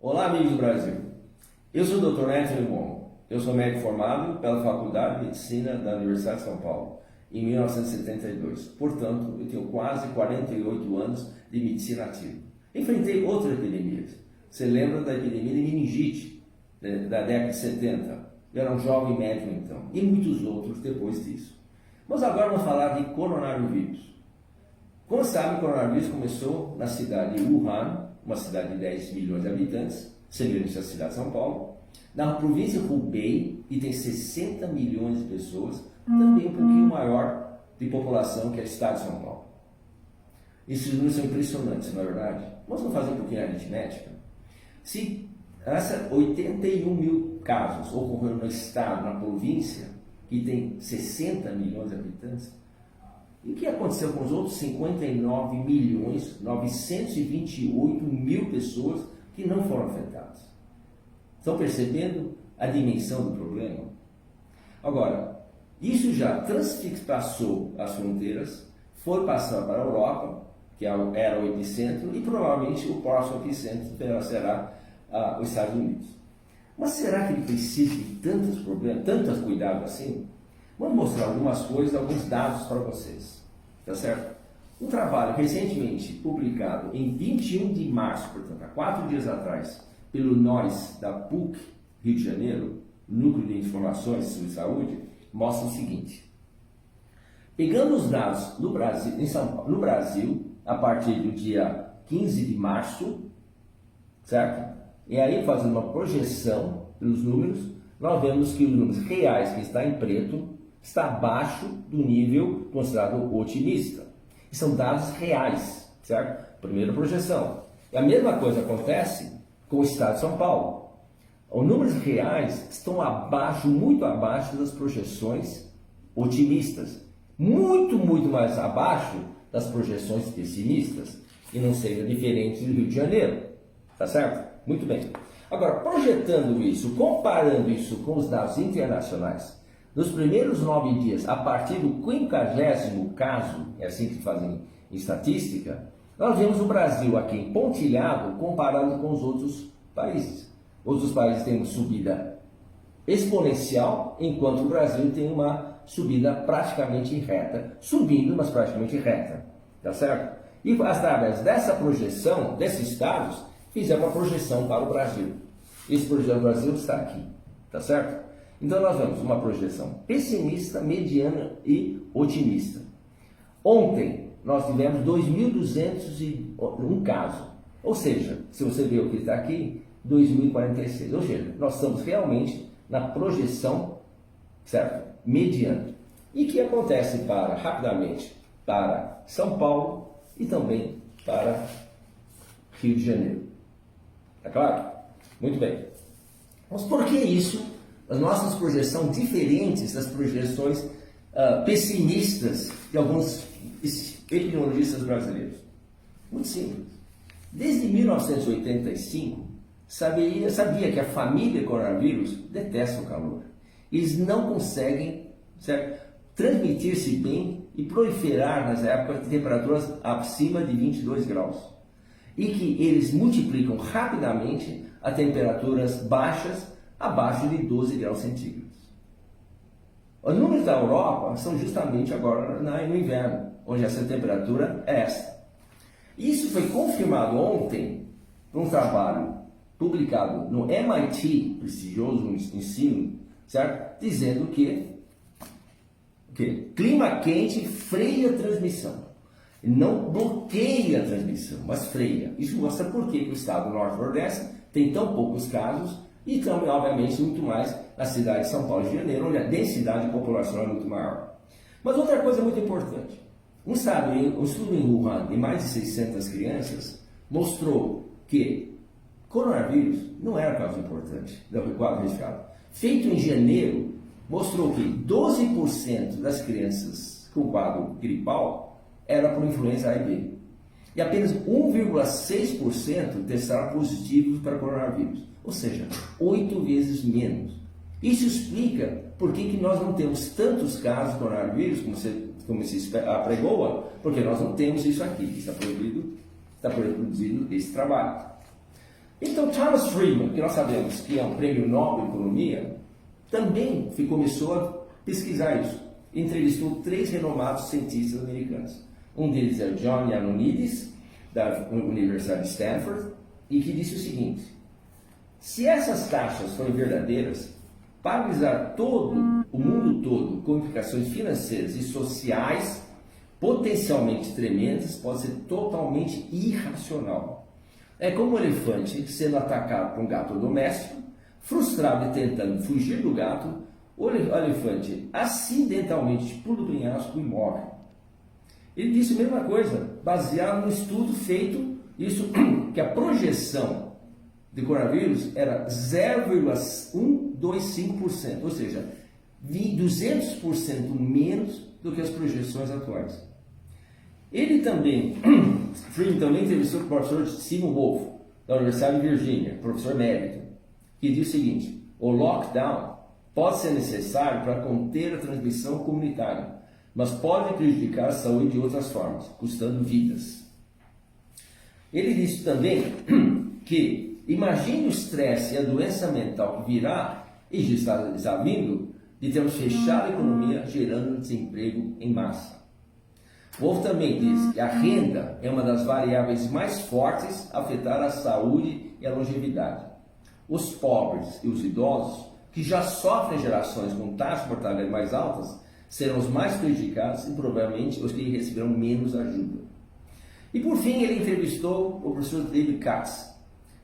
Olá, amigos do Brasil. Eu sou o Dr. Anthony Momo. Eu sou médico formado pela Faculdade de Medicina da Universidade de São Paulo em 1972. Portanto, eu tenho quase 48 anos de medicina ativa. Enfrentei outras epidemias. Você lembra da epidemia de meningite, da década de 70? Eu era um jovem médico então, e muitos outros depois disso. Mas agora vamos falar de coronavírus. Como sabe, o coronavírus começou na cidade de Wuhan, uma cidade de 10 milhões de habitantes, semelhante à cidade de São Paulo, na província de Hubei, e tem 60 milhões de pessoas, também um pouquinho maior de população que é o estado de São Paulo. Esses números são impressionantes, não é verdade? Vamos fazer um pouquinho de aritmética. Se 81 mil casos ocorreram no estado, na província, que tem 60 milhões de habitantes, e o que aconteceu com os outros 59 milhões 928 mil pessoas que não foram afetadas? Estão percebendo a dimensão do problema? Agora, isso já transpassou as fronteiras, foi passar para a Europa, que era o epicentro, e provavelmente o próximo epicentro será os Estados Unidos. Mas será que ele precisa de tantos problemas, tantos cuidados assim? Vamos mostrar algumas coisas, alguns dados para vocês, tá certo? Um trabalho recentemente publicado em 21 de março, portanto, há 4 dias atrás, pelo NOIS da PUC, Rio de Janeiro, Núcleo de Informações sobre Saúde, mostra o seguinte. Pegando os dados no Brasil, a partir do dia 15 de março, certo? E aí, fazendo uma projeção pelos números, nós vemos que os números reais, que está em preto, está abaixo do nível considerado otimista. E são dados reais, certo? Primeira projeção. E a mesma coisa acontece com o estado de São Paulo. Os números reais estão abaixo, muito abaixo das projeções otimistas. Muito mais abaixo das projeções pessimistas. E não seja diferente do Rio de Janeiro. Tá certo? Muito bem. Agora, projetando isso, comparando isso com os dados internacionais, nos primeiros 9 dias, a partir do 50º caso, é assim que fazem em estatística, nós vemos o Brasil aqui pontilhado comparado com os outros países. Outros países têm uma subida exponencial, enquanto o Brasil tem uma subida praticamente reta. Subindo, mas praticamente reta. Tá certo? E através dessa projeção, desses dados, fizemos uma projeção para o Brasil. Esse projeto do Brasil está aqui. Tá certo? Então nós vemos uma projeção pessimista, mediana e otimista. Ontem nós tivemos 2.201 casos. Ou seja, se você ver o que está aqui, 2.046. Ou seja, nós estamos realmente na projeção, certo? Mediana. E que acontece rapidamente para São Paulo e também para Rio de Janeiro. Tá claro? Muito bem. Mas por que isso? As nossas projeções diferentes das projeções pessimistas de alguns epidemiologistas brasileiros. Muito simples. Desde 1985, sabia que a família coronavírus detesta o calor. Eles não conseguem, certo, transmitir-se bem e proliferar nas épocas de temperaturas acima de 22 graus. E que eles multiplicam rapidamente a temperaturas baixas abaixo de 12 graus centígrados. Os números da Europa são justamente agora no inverno, onde essa temperatura é esta. Isso foi confirmado ontem por um trabalho publicado no MIT, prestigioso ensino, certo? Dizendo que clima quente freia a transmissão. Não bloqueia a transmissão, mas freia. Isso mostra por que o estado do Norte-Nordeste tem tão poucos casos e também, obviamente, muito mais na cidade de São Paulo e Rio de Janeiro, onde a densidade populacional é muito maior. Mas outra coisa muito importante. Um estudo em Wuhan de mais de 600 crianças mostrou que coronavírus não era causa importante do quadro resfriado. Feito em janeiro, mostrou que 12% das crianças com quadro gripal era por influenza A e B. E apenas 1,6% testaram positivos para coronavírus. Ou seja, 8 vezes menos. Isso explica por que nós não temos tantos casos de coronavírus como se apregoa, porque nós não temos isso aqui, que está produzido esse trabalho. Então, Thomas Friedman, que nós sabemos que é um prêmio Nobel de Economia, também começou a pesquisar isso. Entrevistou 3 renomados cientistas americanos. Um deles é o John Ioannidis, da Universidade de Stanford, e que disse o seguinte: se essas taxas forem verdadeiras, paralisar todo o mundo todo com implicações financeiras e sociais potencialmente tremendas pode ser totalmente irracional. É como um elefante sendo atacado por um gato doméstico, frustrado e tentando fugir do gato, o elefante acidentalmente pula do penhasco e morre. Ele disse a mesma coisa, baseado no estudo feito, isso que a projeção de coronavírus era 0,125%, ou seja, 200% menos do que as projeções atuais. Ele também, Friedman também entrevistou o professor Simon Wolf, da Universidade de Virgínia, professor emérito, que diz o seguinte: o lockdown pode ser necessário para conter a transmissão comunitária, mas pode prejudicar a saúde de outras formas, custando vidas. Ele disse também que imagine o estresse e a doença mental que virá, e já está vindo, de termos fechado a economia, gerando desemprego em massa. Wolff também diz que a renda é uma das variáveis mais fortes a afetar a saúde e a longevidade. Os pobres e os idosos, que já sofrem gerações com taxas de mortalidade mais altas, serão os mais prejudicados e provavelmente os que receberão menos ajuda. E por fim, ele entrevistou o professor David Katz,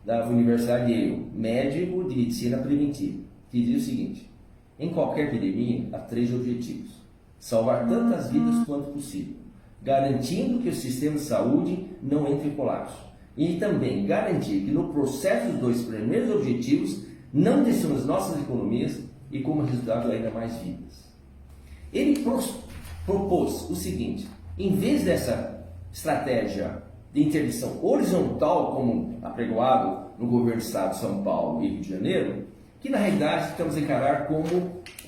da Universidade de Yale, médico de medicina preventiva, que diz o seguinte: em qualquer epidemia há 3 objetivos: salvar tantas vidas quanto possível, garantindo que o sistema de saúde não entre em colapso, e também garantir que no processo dos 2 primeiros objetivos não destruamos nossas economias e, como resultado, ainda mais vidas. Ele propôs o seguinte: em vez dessa estratégia de interdição horizontal, como apregoado no governo do Estado de São Paulo e Rio de Janeiro, que na realidade estamos a encarar como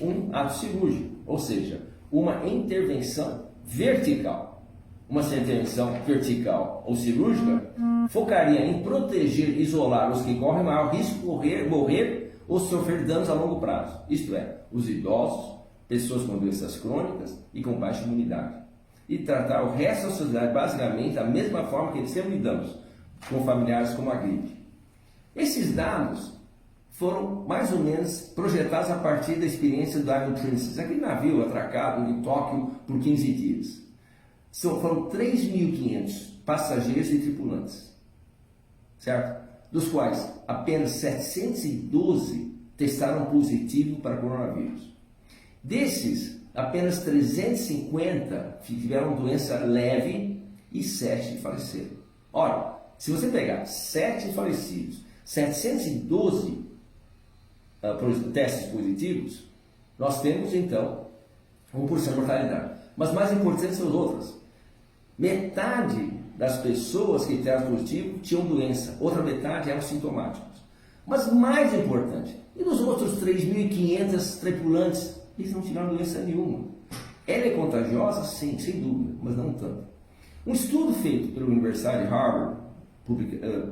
um ato cirúrgico, ou seja, uma intervenção vertical. Uma intervenção vertical ou cirúrgica focaria em proteger e isolar os que correm maior risco de morrer ou sofrer danos a longo prazo, isto é, os idosos, pessoas com doenças crônicas e com baixa imunidade, e tratar o resto da sociedade basicamente da mesma forma que sempre lidamos com familiares como a gripe. Esses dados foram mais ou menos projetados a partir da experiência do Diamond Princess, aquele navio atracado em Tóquio por 15 dias. Foram 3.500 passageiros e tripulantes, certo? Dos quais apenas 712 testaram positivo para coronavírus. Desses, apenas 350 tiveram doença leve e 7 faleceram. Ora, se você pegar 7 falecidos, 712 testes positivos, nós temos então 1% de mortalidade. Mas mais importante são as outras. Metade das pessoas que testaram positivo tinham doença, outra metade eram sintomáticos. Mas mais importante, e nos outros 3.500 tripulantes, eles não tiveram doença nenhuma. Ela é contagiosa? Sim, sem dúvida, mas não tanto. Um estudo feito pela Universidade de Harvard,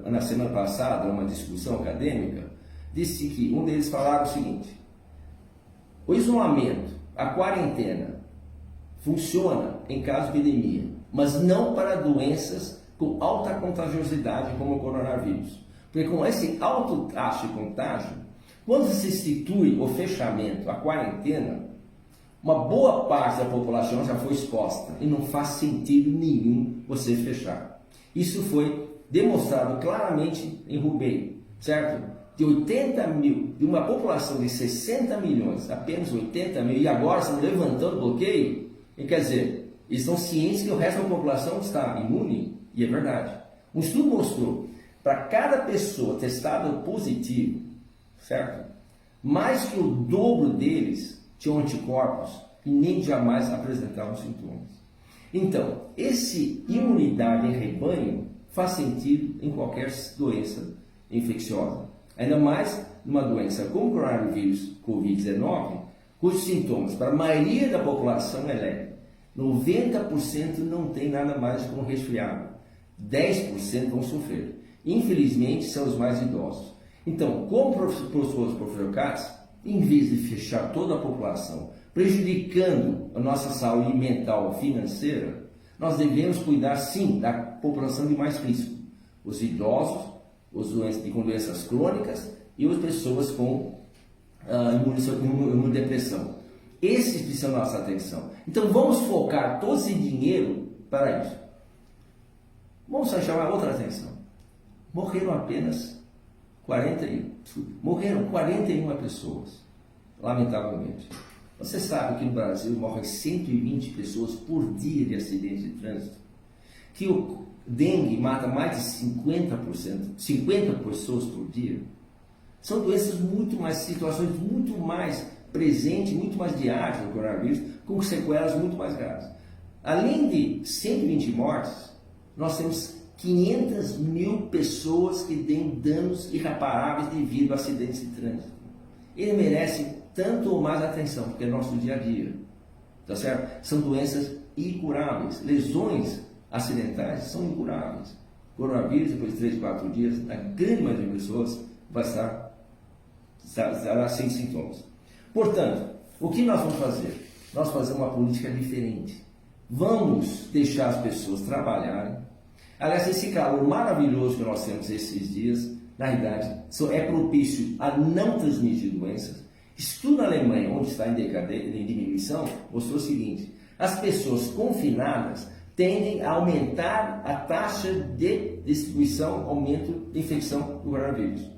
na semana passada, numa discussão acadêmica, disse que um deles falava o seguinte: o isolamento, a quarentena, funciona em caso de epidemia, mas não para doenças com alta contagiosidade como o coronavírus. Porque com esse alto taxa de contágio, quando se institui o fechamento, a quarentena, uma boa parte da população já foi exposta e não faz sentido nenhum você fechar. Isso foi demonstrado claramente em Hubei, certo? De 80 mil, de uma população de 60 milhões, apenas 80 mil, e agora estão levantando o bloqueio, e quer dizer, eles estão cientes que o resto da população está imune, e é verdade. Um estudo mostrou, para cada pessoa testada positivo, certo? Mais que o dobro deles tinham anticorpos e nem jamais apresentavam sintomas. Então, esse imunidade em rebanho faz sentido em qualquer doença infecciosa. Ainda mais numa doença como o coronavírus Covid-19, cujos sintomas para a maioria da população é leve. 90% não tem nada mais que um resfriado. 10% vão sofrer. infelizmente, são os mais idosos. Então, como propôs o professor Katz, em vez de fechar toda a população, prejudicando a nossa saúde mental e financeira, nós devemos cuidar, sim, da população de mais risco. Os idosos, os doentes com doenças crônicas e as pessoas com imunodepressão. Esses precisam da nossa atenção. Então, vamos focar todo esse dinheiro para isso. Vamos só chamar outra atenção. Morreram 41 pessoas, lamentavelmente. Você sabe que no Brasil morrem 120 pessoas por dia de acidente de trânsito? Que o dengue mata mais de 50 pessoas por dia? São doenças situações muito mais presentes, muito mais diárias do coronavírus, com sequelas muito mais graves. Além de 120 mortes, nós temos 500 mil pessoas que têm danos irreparáveis devido a acidentes de trânsito. Ele merece tanto ou mais atenção, porque é nosso dia a dia, tá certo? São doenças incuráveis, lesões acidentais são incuráveis. Coronavírus, depois de 3, 4 dias, na grande maioria das pessoas, vai estar sem sintomas. Portanto, o que nós vamos fazer? Nós vamos fazer uma política diferente. Vamos deixar as pessoas trabalharem. Aliás, esse calor maravilhoso que nós temos esses dias, na realidade, é propício a não transmitir doenças. Estudo na Alemanha, onde está em diminuição, mostrou o seguinte: as pessoas confinadas tendem a aumentar a taxa de distribuição, aumento de infecção do coronavírus.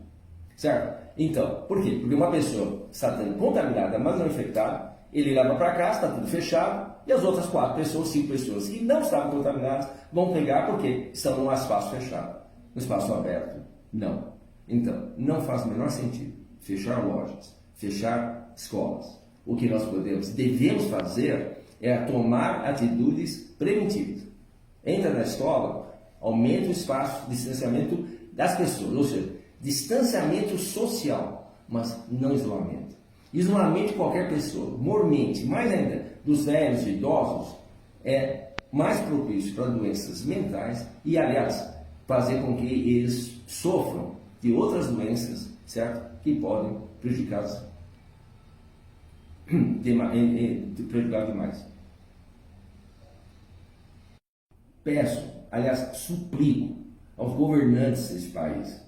Certo? Então, por quê? Porque uma pessoa está sendo contaminada, mas não infectada, ele leva para casa, está tudo fechado, e as outras 4 pessoas, 5 pessoas que não estavam contaminadas vão pegar porque estão num espaço fechado. No espaço aberto, não. Então, não faz o menor sentido fechar lojas, fechar escolas. O que nós devemos fazer é tomar atitudes preventivas. Entra na escola, aumenta o espaço, distanciamento das pessoas, ou seja, distanciamento social, mas não isolamento. Isolamento de qualquer pessoa, mormente, mais ainda dos velhos e idosos, é mais propício para doenças mentais e, aliás, fazer com que eles sofram de outras doenças, certo? Que podem prejudicá-los demais. Peço, aliás, suplico aos governantes desse país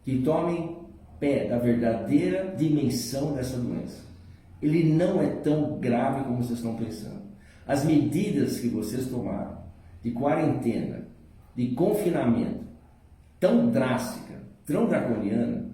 que tomem pé da verdadeira dimensão dessa doença. Ele não é tão grave como vocês estão pensando. As medidas que vocês tomaram de quarentena, de confinamento, tão drástica, tão draconiana,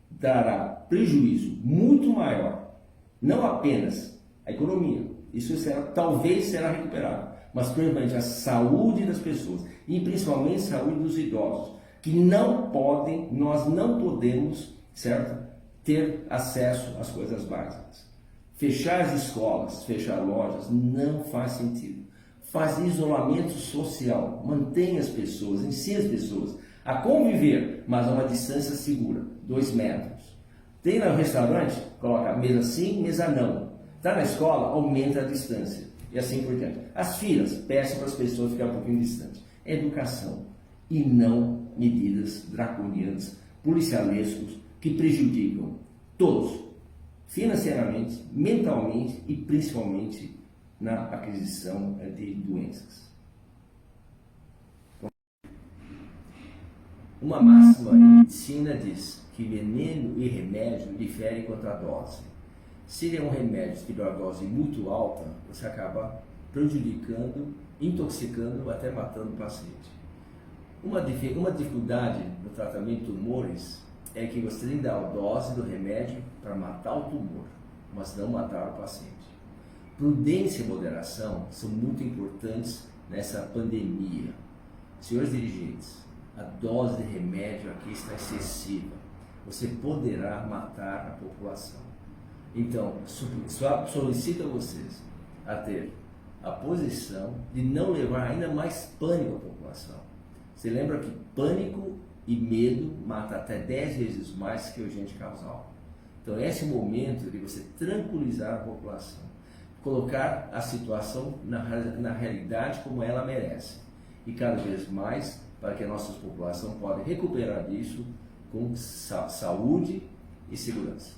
dará prejuízo muito maior, não apenas à economia, isso talvez será recuperado, mas principalmente a saúde das pessoas e principalmente a saúde dos idosos, que nós não podemos, certo, ter acesso às coisas básicas. Fechar as escolas, fechar lojas, não faz sentido. Faz isolamento social, mantenha as pessoas, ensina as pessoas a conviver, mas a uma distância segura, 2 metros. Tem no restaurante, coloca mesa sim, mesa não. Está na escola, aumenta a distância e assim por diante. As filas, peçam para as pessoas ficarem um pouquinho distantes. É educação e não medidas draconianas, policialescos, que prejudicam todos, financeiramente, mentalmente e principalmente na aquisição de doenças. Uma máxima em medicina diz que veneno e remédio diferem quanto à dose. Se é um remédio que dá uma dose muito alta, você acaba prejudicando, intoxicando, até matando o paciente. Uma dificuldade no tratamento de tumores é que você tem que dar a dose do remédio para matar o tumor, mas não matar o paciente. Prudência e moderação são muito importantes nessa pandemia. Senhores dirigentes, a dose de remédio aqui está excessiva. Você poderá matar a população. Então, solicito a vocês a ter a posição de não levar ainda mais pânico à população. Você lembra que pânico e medo mata até 10 vezes mais que o agente causal. Então, esse é o momento de você tranquilizar a população, colocar a situação na realidade como ela merece e cada vez mais para que a nossa população possa recuperar disso com saúde e segurança.